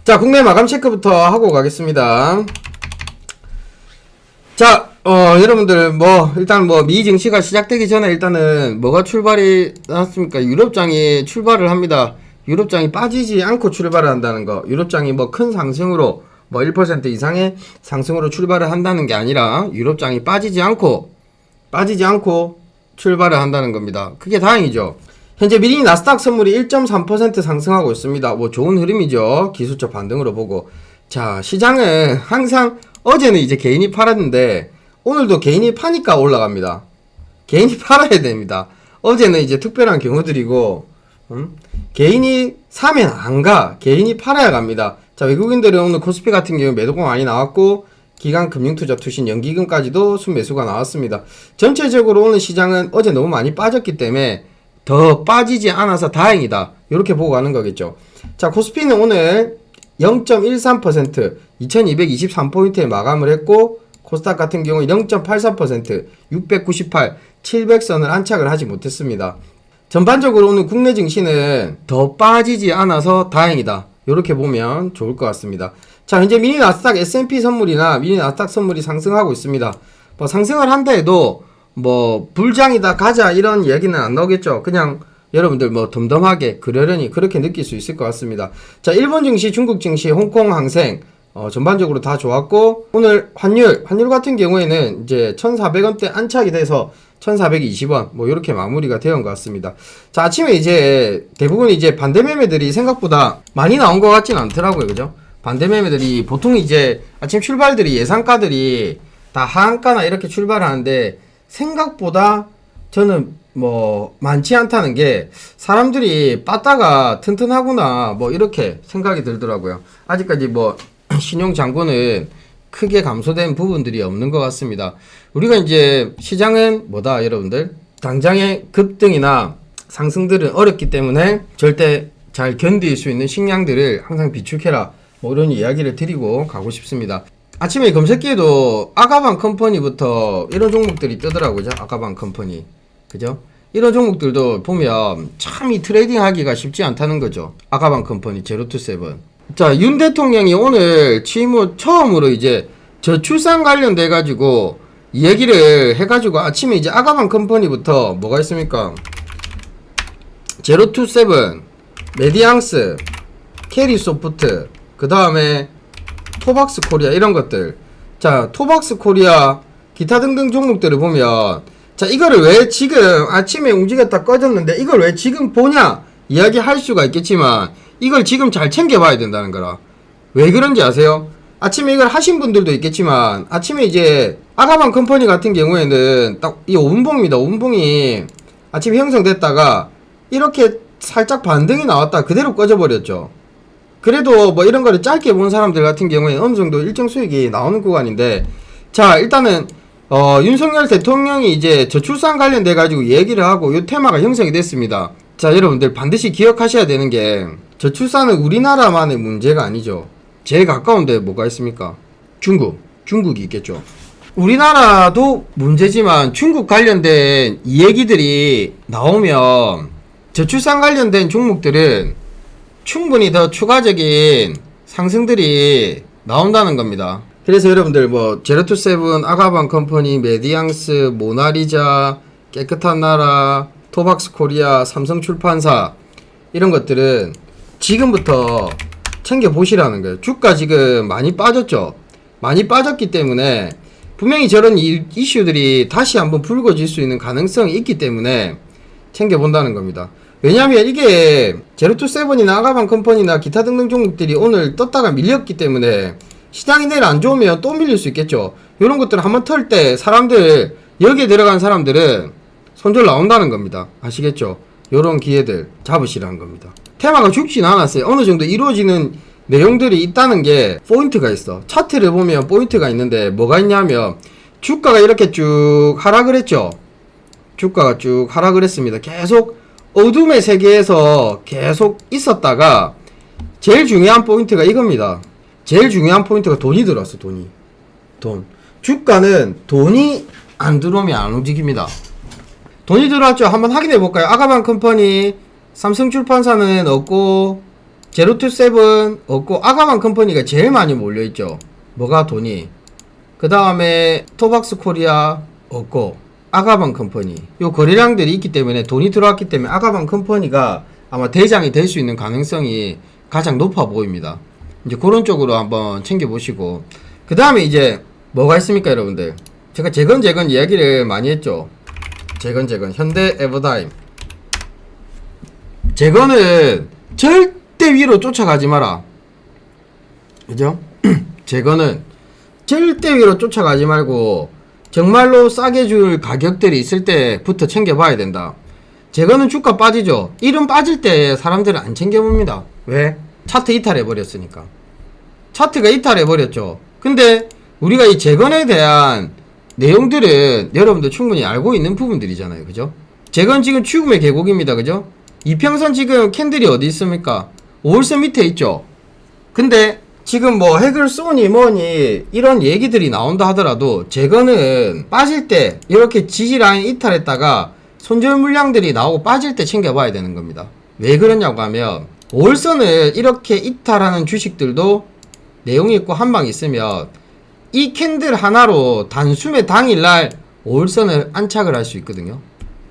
자, 국내 마감 체크부터 하고 가겠습니다. 자, 여러분들, 일단 미 증시가 시작되기 전에 일단은 뭐가 출발이 나왔습니까? 유럽장이 출발을 합니다. 유럽장이 빠지지 않고 출발을 한다는 거. 유럽장이 큰 상승으로, 1% 이상의 상승으로 출발을 한다는 게 아니라, 유럽장이 빠지지 않고 출발을 한다는 겁니다. 그게 다행이죠. 현재 미리 나스닥 선물이 1.3% 상승하고 있습니다. 좋은 흐름이죠. 기술적 반등으로 보고. 자, 시장은 항상 어제는 이제 개인이 팔았는데 오늘도 개인이 파니까 올라갑니다. 개인이 팔아야 됩니다. 어제는 이제 특별한 경우들이고, 개인이 사면 안 가. 개인이 팔아야 갑니다. 자, 외국인들은 오늘 코스피 같은 경우 매도가 많이 나왔고, 기관 금융투자 투신 연기금까지도 순매수가 나왔습니다. 전체적으로 오늘 시장은 어제 너무 많이 빠졌기 때문에 더 빠지지 않아서 다행이다. 이렇게 보고 가는 거겠죠. 자, 코스피는 오늘 0.13%, 2223포인트에 마감을 했고, 코스닥 같은 경우 0.84%, 698, 700선을 안착을 하지 못했습니다. 전반적으로 오늘 국내 증시는 더 빠지지 않아서 다행이다. 이렇게 보면 좋을 것 같습니다. 자, 현재 미니 나스닥 S&P 선물이나 미니 나스닥 선물이 상승하고 있습니다. 상승을 한다 해도 불장이다 가자 이런 얘기는 안 나오겠죠. 그냥 여러분들 덤덤하게 그러려니 그렇게 느낄 수 있을 것 같습니다. 자, 일본 증시, 중국 증시, 홍콩 항생 전반적으로 다 좋았고, 오늘 환율 같은 경우에는 이제 1,400원대 안착이 돼서 1,420원 이렇게 마무리가 되은 것 같습니다. 자, 아침에 이제 대부분 이제 반대 매매들이 생각보다 많이 나온 것 같진 않더라고요. 그죠? 반대 매매들이 보통 이제 아침 출발들이 예상가들이 다 하한가나 이렇게 출발하는데 생각보다 저는 많지 않다는 게, 사람들이 빠따가 튼튼하구나 이렇게 생각이 들더라고요. 아직까지 신용 잔고는 크게 감소된 부분들이 없는 것 같습니다. 우리가 이제 시장은 여러분들 당장의 급등이나 상승들은 어렵기 때문에 절대 잘 견딜 수 있는 식량들을 항상 비축해라 이런 이야기를 드리고 가고 싶습니다. 아침에 검색기에도 아가방 컴퍼니부터 이런 종목들이 뜨더라고요. 아가방 컴퍼니. 그죠? 이런 종목들도 보면 참 이 트레이딩 하기가 쉽지 않다는 거죠. 아가방 컴퍼니 제로투세븐. 자, 윤 대통령이 오늘 취임 후 처음으로 이제 저출산 관련돼 가지고 얘기를 해가지고 아침에 이제 아가방 컴퍼니부터 뭐가 있습니까? 제로투세븐, 메디앙스, 캐리소프트, 그 다음에 토박스 코리아 이런 것들. 자, 토박스 코리아 기타 등등 종목들을 보면, 자, 이거를 왜 지금 아침에 움직였다 꺼졌는데 이걸 왜 지금 보냐 이야기 할 수가 있겠지만, 이걸 지금 잘 챙겨봐야 된다는 거라. 왜 그런지 아세요? 아침에 이걸 하신 분들도 있겠지만, 아침에 이제 아가방 컴퍼니 같은 경우에는 딱 이 5분봉입니다. 5분봉이 아침에 형성됐다가 이렇게 살짝 반등이 나왔다 그대로 꺼져버렸죠. 그래도 이런 거를 짧게 본 사람들 같은 경우에는 어느 정도 일정 수익이 나오는 구간인데, 자, 일단은 윤석열 대통령이 이제 저출산 관련돼 가지고 얘기를 하고 이 테마가 형성이 됐습니다. 자, 여러분들 반드시 기억하셔야 되는 게, 저출산은 우리나라만의 문제가 아니죠. 제일 가까운데 뭐가 있습니까? 중국이 있겠죠. 우리나라도 문제지만 중국 관련된 이 얘기들이 나오면 저출산 관련된 종목들은 충분히 더 추가적인 상승들이 나온다는 겁니다. 그래서 여러분들 제로투세븐, 아가방 컴퍼니, 메디앙스, 모나리자, 깨끗한 나라, 토박스 코리아, 삼성출판사 이런 것들은 지금부터 챙겨보시라는 거예요. 주가 지금 많이 빠졌죠. 많이 빠졌기 때문에 분명히 저런 이슈들이 다시 한번 불거질 수 있는 가능성이 있기 때문에 챙겨본다는 겁니다. 왜냐하면 이게 제로투세븐이나 아가방 컴퍼니나 기타 등등 종목들이 오늘 떴다가 밀렸기 때문에 시장이 내일 안 좋으면 또 밀릴 수 있겠죠. 이런 것들을 한번 털 때 사람들, 여기에 들어간 사람들은 손절 나온다는 겁니다. 아시겠죠? 요런 기회들 잡으시라는 겁니다. 테마가 죽진 않았어요. 어느 정도 이루어지는 내용들이 있다는 게 포인트가 있어. 차트를 보면 포인트가 있는데 뭐가 있냐면, 주가가 이렇게 쭉 하락을 했죠. 주가가 쭉 하락을 했습니다. 계속 어둠의 세계에서 계속 있었다가 제일 중요한 포인트가 이겁니다. 제일 중요한 포인트가 돈이 들어왔어. 돈. 주가는 돈이 안 들어오면 안 움직입니다. 돈이 들어왔죠. 한번 확인해 볼까요? 아가방 컴퍼니, 삼성출판사는 없고, 제로투세븐 없고 아가방 컴퍼니가 제일 많이 몰려있죠. 뭐가 돈이. 그 다음에 토박스 코리아 없고 아가방 컴퍼니. 요 거래량들이 있기 때문에 돈이 들어왔기 때문에 아가방 컴퍼니가 아마 대장이 될 수 있는 가능성이 가장 높아 보입니다. 이제 그런 쪽으로 한번 챙겨보시고, 그 다음에 이제 뭐가 있습니까 여러분들. 제가 재건 이야기를 많이 했죠. 재건 현대 에버다임. 재건은 절대 위로 쫓아가지 마라. 그죠? 재건은 절대 위로 쫓아가지 말고 정말로 싸게 줄 가격들이 있을 때부터 챙겨봐야 된다. 재건은 주가 빠지죠. 이름 빠질 때 사람들은 안 챙겨봅니다. 왜? 차트 이탈해버렸으니까. 차트가 이탈해버렸죠. 근데 우리가 이 재건에 대한 내용들은 여러분들 충분히 알고 있는 부분들이잖아요. 그죠? 재건 지금 죽음의 계곡입니다. 그죠? 이평선 지금 캔들이 어디 있습니까? 5월선 밑에 있죠. 근데 지금 뭐 핵을 쏘니 뭐니 이런 얘기들이 나온다 하더라도 재건은 빠질 때 이렇게 지지라인 이탈했다가 손절 물량들이 나오고 빠질 때 챙겨봐야 되는 겁니다. 왜 그러냐고 하면 5월선을 이렇게 이탈하는 주식들도 내용이 있고 한방 있으면 이 캔들 하나로 단숨에 당일날 5월선을 안착을 할 수 있거든요.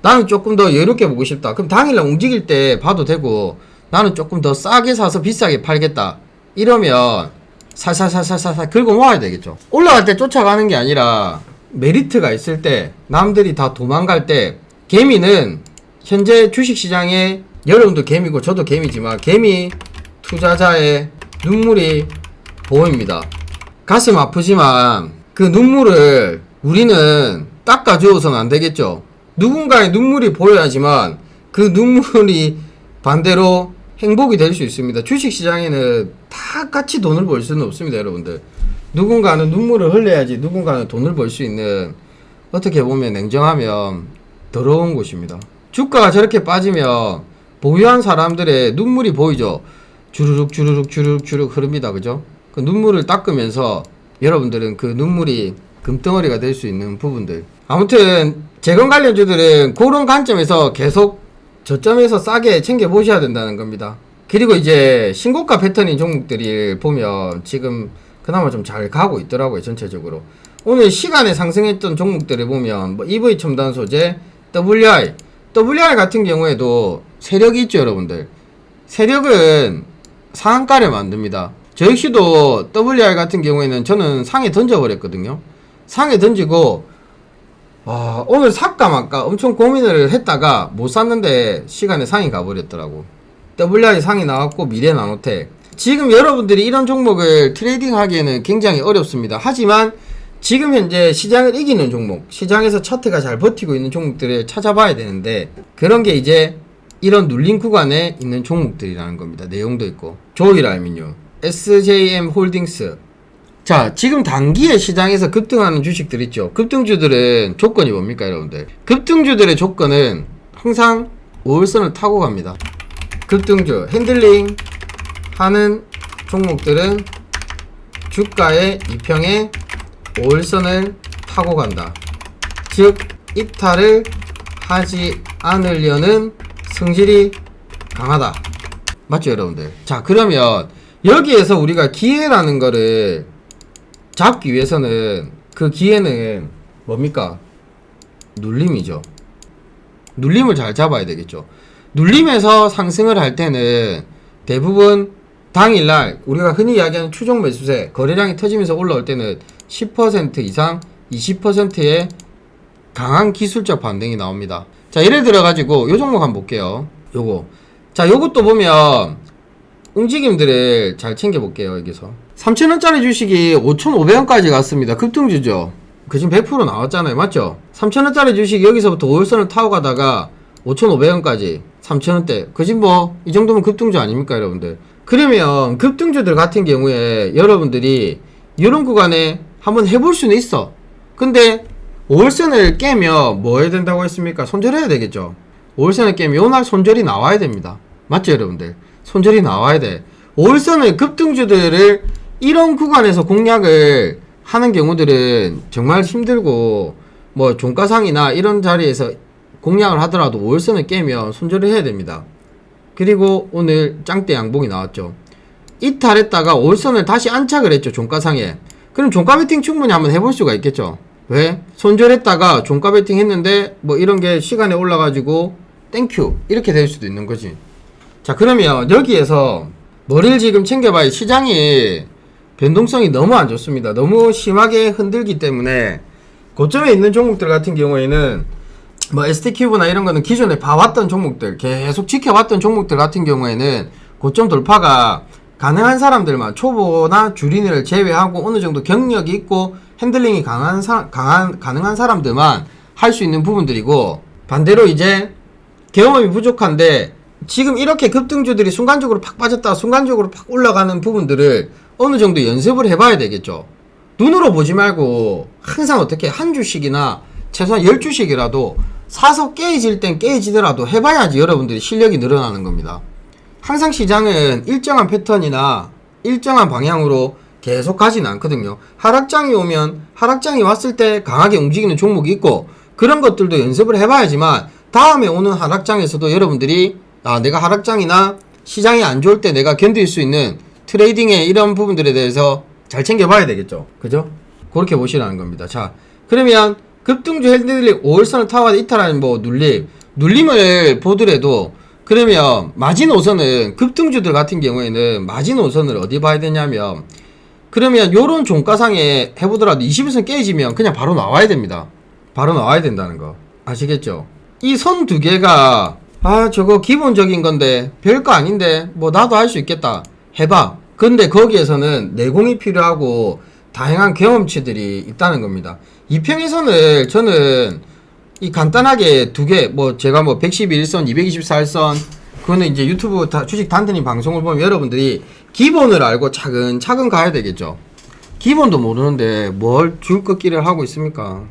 나는 조금 더 여유롭게 보고 싶다. 그럼 당일날 움직일 때 봐도 되고, 나는 조금 더 싸게 사서 비싸게 팔겠다. 이러면 살살살살살 긁어 모아야 되겠죠. 올라갈 때 쫓아가는 게 아니라 메리트가 있을 때, 남들이 다 도망갈 때, 개미는 현재 주식시장에 여러분도 개미고 저도 개미지만 개미 투자자의 눈물이 보입니다. 가슴 아프지만 그 눈물을 우리는 닦아주어서는 안 되겠죠. 누군가의 눈물이 보여야지만 그 눈물이 반대로 행복이 될 수 있습니다. 주식시장에는 다 같이 돈을 벌 수는 없습니다. 여러분들, 누군가는 눈물을 흘려야지 누군가는 돈을 벌 수 있는, 어떻게 보면 냉정하면 더러운 곳입니다. 주가가 저렇게 빠지면 보유한 사람들의 눈물이 보이죠. 주르륵 주르륵 주르륵 주르륵 흐릅니다. 그죠? 그 눈물을 닦으면서 여러분들은 그 눈물이 금덩어리가 될 수 있는 부분들. 아무튼 재건 관련주들은 그런 관점에서 계속 저점에서 싸게 챙겨보셔야 된다는 겁니다. 그리고 이제 신고가 패턴인 종목들이 보면 지금 그나마 좀 잘 가고 있더라고요. 전체적으로 오늘 시간에 상승했던 종목들을 보면 뭐 EV 첨단 소재, WI 같은 경우에도 세력이 있죠. 여러분들, 세력은 상한가를 만듭니다. 저 역시도 WI 같은 경우에는 저는 상에 던져버렸거든요. 상에 던지고 오늘 살까 말까 엄청 고민을 했다가 못 샀는데 시간에 상이 가버렸더라고. WI 상이 나왔고 미래 나노텍. 지금 여러분들이 이런 종목을 트레이딩 하기에는 굉장히 어렵습니다. 하지만 지금 현재 시장을 이기는 종목, 시장에서 차트가 잘 버티고 있는 종목들을 찾아봐야 되는데, 그런 게 이제 이런 눌린 구간에 있는 종목들이라는 겁니다. 내용도 있고. 조일알미늄, SJM 홀딩스. 자, 지금 단기에 시장에서 급등하는 주식들 있죠. 급등주들은 조건이 뭡니까 여러분들? 급등주들의 조건은 항상 5월선을 타고 갑니다. 급등주, 핸들링 하는 종목들은 주가의 이평에 5월선을 타고 간다. 즉 이탈을 하지 않으려는 성질이 강하다. 맞죠 여러분들? 자, 그러면 여기에서 우리가 기회라는 거를 잡기 위해서는, 그 기회는 뭡니까? 눌림이죠. 눌림을 잘 잡아야 되겠죠. 눌림에서 상승을 할 때는 대부분 당일날 우리가 흔히 이야기하는 추종 매수세, 거래량이 터지면서 올라올 때는 10% 이상 20%의 강한 기술적 반등이 나옵니다. 자, 예를 들어 가지고 요 종목 한번 볼게요. 요거. 자, 요것도 보면 움직임들을 잘 챙겨볼게요. 여기서 3,000원짜리 주식이 5,500원까지 갔습니다. 급등주죠. 그 지금 100% 나왔잖아요. 맞죠? 3,000원짜리 주식 여기서부터 5월선을 타고 가다가 5,500원까지 3,000원대. 그 지금 뭐 이 정도면 급등주 아닙니까 여러분들? 그러면 급등주들 같은 경우에 여러분들이 이런 구간에 한번 해볼 수는 있어. 근데 5월선을 깨면 뭐 해야 된다고 했습니까? 손절해야 되겠죠. 5월선을 깨면 요날 손절이 나와야 됩니다. 맞죠 여러분들? 손절이 나와야 돼. 5월선의 급등주들을 이런 구간에서 공략을 하는 경우들은 정말 힘들고, 뭐 종가상이나 이런 자리에서 공략을 하더라도 5월선을 깨면 손절을 해야 됩니다. 그리고 오늘 짱대 양봉이 나왔죠. 이탈했다가 5일선을 다시 안착을 했죠. 종가상에. 그럼 종가 베팅 충분히 한번 해볼 수가 있겠죠. 왜? 손절했다가 종가 베팅 했는데 뭐 이런 게 시간에 올라가지고 땡큐 이렇게 될 수도 있는 거지. 자, 그러면 여기에서 뭐를 지금 챙겨봐야, 시장이 변동성이 너무 안 좋습니다. 너무 심하게 흔들기 때문에 고점에 있는 종목들 같은 경우에는 뭐 ST큐브나 이런 거는 기존에 봐왔던 종목들, 계속 지켜봤던 종목들 같은 경우에는 고점 돌파가 가능한 사람들만, 초보나 주린이를 제외하고 어느 정도 경력이 있고 핸들링이 가능한 사람들만 할 수 있는 부분들이고, 반대로 이제 경험이 부족한데 지금 이렇게 급등주들이 순간적으로 팍 빠졌다가 순간적으로 팍 올라가는 부분들을 어느 정도 연습을 해봐야 되겠죠. 눈으로 보지 말고 항상 어떻게 한 주씩이나 최소한 10주씩이라도 사서 깨지질 땐 깨지더라도 해봐야지 여러분들이 실력이 늘어나는 겁니다. 항상 시장은 일정한 패턴이나 일정한 방향으로 계속 가지는 않거든요. 하락장이 오면 하락장이 왔을 때 강하게 움직이는 종목이 있고, 그런 것들도 연습을 해봐야지만 다음에 오는 하락장에서도 여러분들이 내가 하락장이나 시장이 안 좋을 때 내가 견딜 수 있는 트레이딩의 이런 부분들에 대해서 잘 챙겨봐야 되겠죠. 그죠? 그렇게 보시라는 겁니다. 자, 그러면 급등주 핸들링 5일선을 타고 이탈하는 뭐 눌림을 보더라도, 그러면 마지노선은 급등주들 같은 경우에는 마지노선을 어디 봐야 되냐면, 그러면 요런 종가상에 해보더라도 21선 깨지면 그냥 바로 나와야 됩니다. 바로 나와야 된다는 거 아시겠죠? 이 선 두 개가 저거 기본적인 건데 별거 아닌데 뭐 나도 할 수 있겠다 해봐. 근데 거기에서는 내공이 필요하고 다양한 경험치들이 있다는 겁니다. 이평선을 저는 이 간단하게 두 개, 뭐 제가 뭐 111선, 224선, 그거는 이제 유튜브 주식 단테님 방송을 보면 여러분들이 기본을 알고 차근차근 가야 되겠죠. 기본도 모르는데 뭘 줄긋기를 하고 있습니까?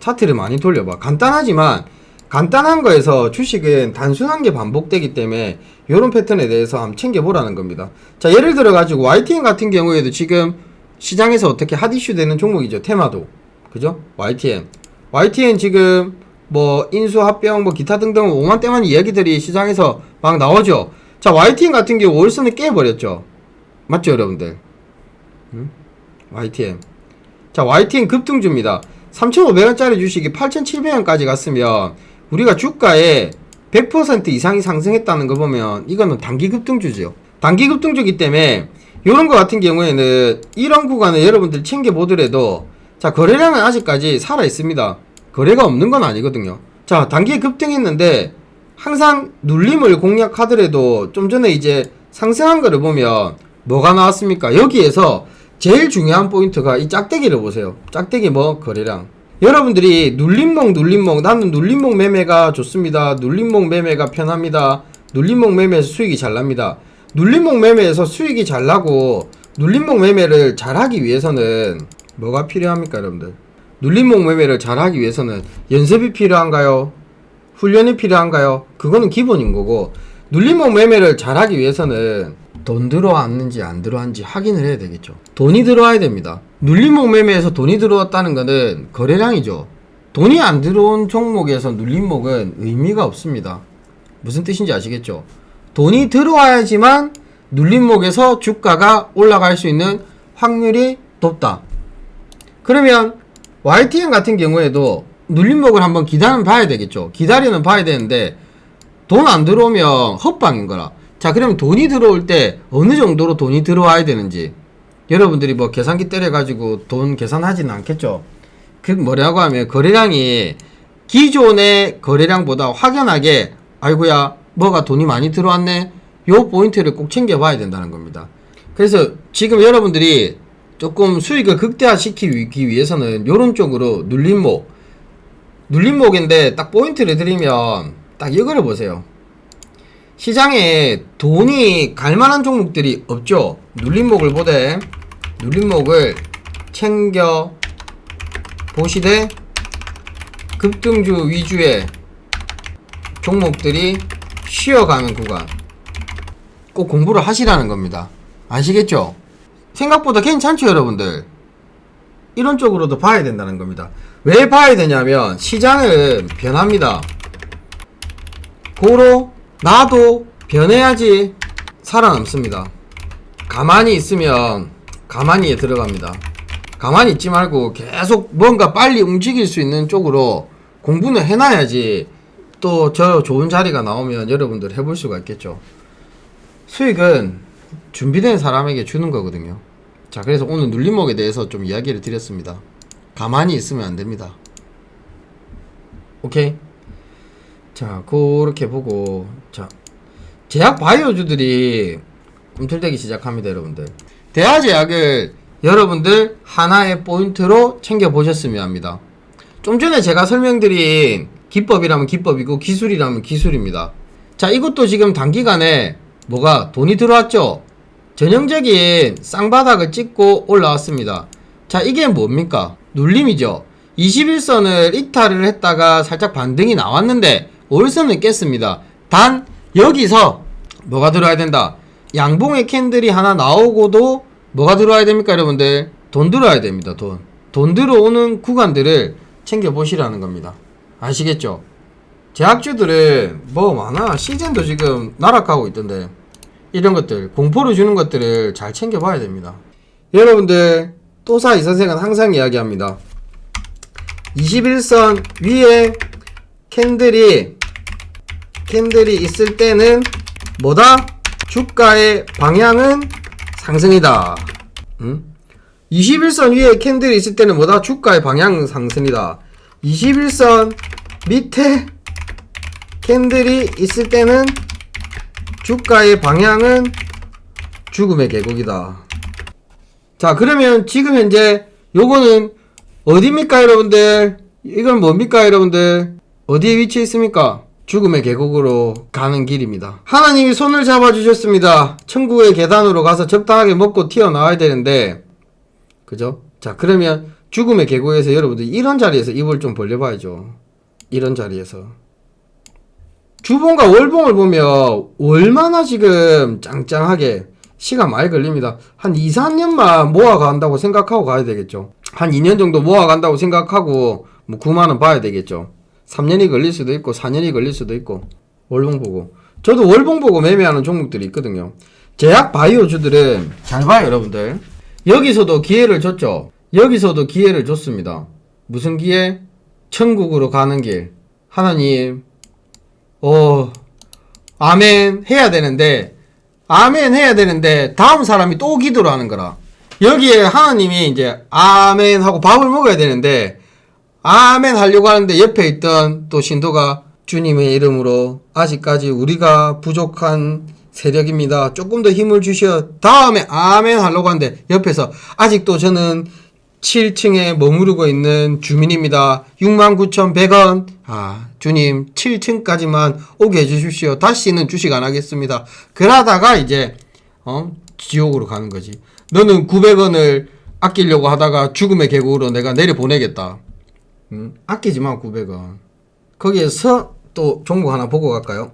차트를 많이 돌려봐. 간단하지만 간단한 거에서 주식은 단순한 게 반복되기 때문에 이런 패턴에 대해서 한번 챙겨보라는 겁니다. 자, 예를 들어 가지고 YTN 같은 경우에도 지금 시장에서 어떻게 핫 이슈 되는 종목이죠. 테마도. 그죠? YTN 지금 뭐 인수 합병 뭐 기타 등등 5만대만 이야기들이 시장에서 막 나오죠. 자, YTN 같은 경우 5일선을 깨버렸죠. 맞죠, 여러분들? YTN. 자, YTN 급등주입니다. 3,500원짜리 주식이 8,700원까지 갔으면 우리가 주가에 100% 이상이 상승했다는 거 보면 이거는 단기 급등주죠. 단기 급등주기 때문에 이런 거 같은 경우에는 이런 구간을 여러분들 챙겨보더라도, 자, 거래량은 아직까지 살아있습니다. 거래가 없는 건 아니거든요. 자, 단기에 급등했는데 항상 눌림을 공략하더라도 좀 전에 이제 상승한 거를 보면 뭐가 나왔습니까? 여기에서 제일 중요한 포인트가 이 짝대기를 보세요. 짝대기 뭐? 거래량. 여러분들이 눌림목 나는 눌림목 매매가 좋습니다. 눌림목 매매가 편합니다. 눌림목 매매에서 수익이 잘 납니다. 눌림목 매매에서 수익이 잘 나고 눌림목 매매를 잘하기 위해서는 뭐가 필요합니까, 여러분들? 눌림목 매매를 잘하기 위해서는 연습이 필요한가요? 훈련이 필요한가요? 그거는 기본인 거고, 눌림목 매매를 잘하기 위해서는 돈 들어왔는지 안 들어왔는지 확인을 해야 되겠죠. 돈이 들어와야 됩니다. 눌림목 매매에서 돈이 들어왔다는 거는 거래량이죠. 돈이 안 들어온 종목에서 눌림목은 의미가 없습니다. 무슨 뜻인지 아시겠죠? 돈이 들어와야지만 눌림목에서 주가가 올라갈 수 있는 확률이 높다. 그러면 YTN 같은 경우에도 눌림목을 한번 기다려 봐야 되겠죠. 기다리는 봐야 되는데 돈 안 들어오면 헛방인 거라. 자, 그러면 돈이 들어올 때 어느 정도로 돈이 들어와야 되는지 여러분들이 뭐 계산기 때려가지고 돈 계산하지는 않겠죠. 그 뭐라고 하면 거래량이 기존의 거래량보다 확연하게 아이고야 뭐가 돈이 많이 들어왔네, 요 포인트를 꼭 챙겨봐야 된다는 겁니다. 그래서 지금 여러분들이 조금 수익을 극대화시키기 위해서는 요런 쪽으로 눌림목인데 딱 포인트를 드리면 딱 이거를 보세요. 시장에 돈이 갈만한 종목들이 없죠. 눌림목을 보되 눌림목을 챙겨 보시되 급등주 위주의 종목들이 쉬어가는 구간 꼭 공부를 하시라는 겁니다. 아시겠죠? 생각보다 괜찮죠, 여러분들? 이런 쪽으로도 봐야 된다는 겁니다. 왜 봐야 되냐면 시장은 변합니다. 고로 나도 변해야지 살아남습니다. 가만히 있으면 가만히에 들어갑니다. 가만히 있지 말고 계속 뭔가 빨리 움직일 수 있는 쪽으로 공부는 해놔야지 또 저 좋은 자리가 나오면 여러분들 해볼 수가 있겠죠. 수익은 준비된 사람에게 주는 거거든요. 자, 그래서 오늘 눌림목에 대해서 좀 이야기를 드렸습니다. 가만히 있으면 안 됩니다. 오케이? 자, 그렇게 보고, 자, 제약 바이오주들이 꿈틀대기 시작합니다, 여러분들. 대하제약을 여러분들 하나의 포인트로 챙겨보셨으면 합니다. 좀 전에 제가 설명드린 기법이라면 기법이고 기술이라면 기술입니다. 자, 이것도 지금 단기간에 뭐가 돈이 들어왔죠? 전형적인 쌍바닥을 찍고 올라왔습니다. 자, 이게 뭡니까? 눌림이죠. 21선을 이탈을 했다가 살짝 반등이 나왔는데 5일선을 깼습니다. 단 여기서 뭐가 들어와야 된다? 양봉의 캔들이 하나 나오고도 뭐가 들어와야 됩니까, 여러분들? 돈 들어와야 됩니다. 돈 들어오는 구간들을 챙겨보시라는 겁니다. 아시겠죠? 제약주들은 뭐 많아. 시즌도 지금 나락가고 있던데 이런 것들, 공포를 주는 것들을 잘 챙겨봐야 됩니다. 여러분들, 또사 이 선생은 항상 이야기합니다. 21선 위에 캔들이 있을 때는 뭐다? 주가의 방향은 상승이다. 21선 위에 캔들이 있을 때는 뭐다? 주가의 방향은 상승이다. 21선 밑에 캔들이 있을 때는 주가의 방향은 죽음의 계곡이다. 자, 그러면 지금 현재 요거는 어디입니까, 여러분들? 이건 뭡니까, 여러분들? 어디에 위치해 있습니까? 죽음의 계곡으로 가는 길입니다. 하나님이 손을 잡아주셨습니다. 천국의 계단으로 가서 적당하게 먹고 튀어나와야 되는데, 그죠? 자, 그러면 죽음의 계곡에서 여러분들 이런 자리에서 입을 좀 벌려봐야죠. 이런 자리에서 주봉과 월봉을 보면 얼마나 지금 짱짱하게 시간 많이 걸립니다. 한 2, 3년만 모아간다고 생각하고 가야 되겠죠. 한 2년 정도 모아간다고 생각하고 뭐 9만원 봐야 되겠죠. 3년이 걸릴 수도 있고 4년이 걸릴 수도 있고. 월봉 보고, 저도 월봉 보고 매매하는 종목들이 있거든요. 제약 바이오주들은 잘 봐요, 여러분들. 여기서도 기회를 줬죠. 여기서도 기회를 줬습니다. 무슨 기회? 천국으로 가는 길. 하나님, 아멘 해야 되는데, 다음 사람이 또 기도를 하는 거라. 여기에 하나님이 이제 아멘 하고 밥을 먹어야 되는데, 아멘 하려고 하는데 옆에 있던 또 신도가 주님의 이름으로 아직까지 우리가 부족한 세력입니다. 조금 더 힘을 주셔. 다음에 아멘 하려고 하는데 옆에서 아직도 저는 7층에 머무르고 있는 주민입니다. 69,100원. 주님 7층까지만 오게 해주십시오. 다시는 주식 안 하겠습니다. 그러다가 이제 지옥으로 가는 거지. 너는 900원을 아끼려고 하다가 죽음의 계곡으로 내가 내려보내겠다. 아끼지마 900원. 거기에서 또 종목 하나 보고 갈까요?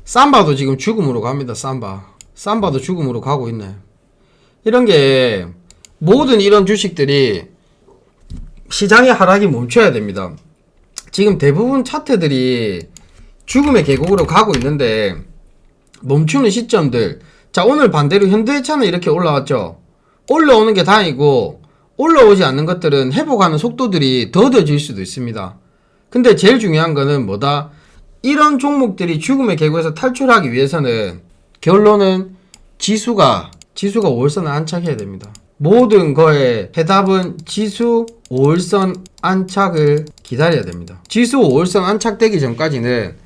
삼바도 지금 죽음으로 갑니다. 삼바도 죽음으로 가고 있네. 이런 게 모든 이런 주식들이 시장의 하락이 멈춰야 됩니다. 지금 대부분 차트들이 죽음의 계곡으로 가고 있는데 멈추는 시점들. 자, 오늘 반대로 현대차는 이렇게 올라왔죠. 올라오는 게 다행이고 올라오지 않는 것들은 회복하는 속도들이 더뎌질 수도 있습니다. 근데 제일 중요한 거는 뭐다? 이런 종목들이 죽음의 계곡에서 탈출하기 위해서는 결론은 지수가 5월선을 안착해야 됩니다. 모든 거의 해답은 지수 5월선 안착을 기다려야 됩니다. 지수 5월선 안착되기 전까지는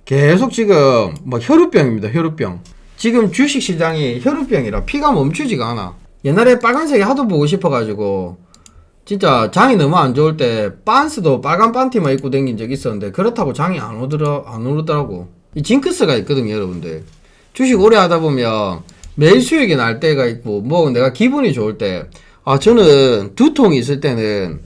계속 지금 뭐 혈우병입니다. 혈우병. 지금 주식시장이 혈우병이라 피가 멈추지가 않아. 옛날에 빨간색이 하도 보고 싶어가지고 진짜 장이 너무 안 좋을 때 빤스도 빨간 반티만 입고 다닌 적이 있었는데 그렇다고 장이 안 오르더라고. 이 징크스가 있거든요, 여러분들. 주식 오래 하다 보면 매일 수익이 날 때가 있고 뭐 내가 기분이 좋을 때 저는 두통이 있을 때는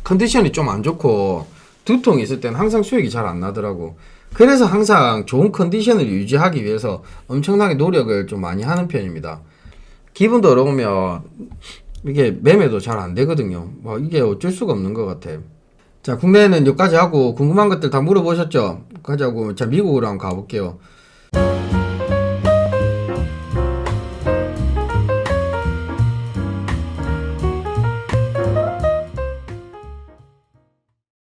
컨디션이 좀 안 좋고 두통이 있을 때는 항상 수익이 잘 안 나더라고. 그래서 항상 좋은 컨디션을 유지하기 위해서 엄청나게 노력을 좀 많이 하는 편입니다. 기분도 어려우면 이게 매매도 잘 안 되거든요. 이게 어쩔 수가 없는 것 같아. 자, 국내에는 여기까지 하고 궁금한 것들 다 물어보셨죠? 가자고. 자, 미국으로 한번 가볼게요.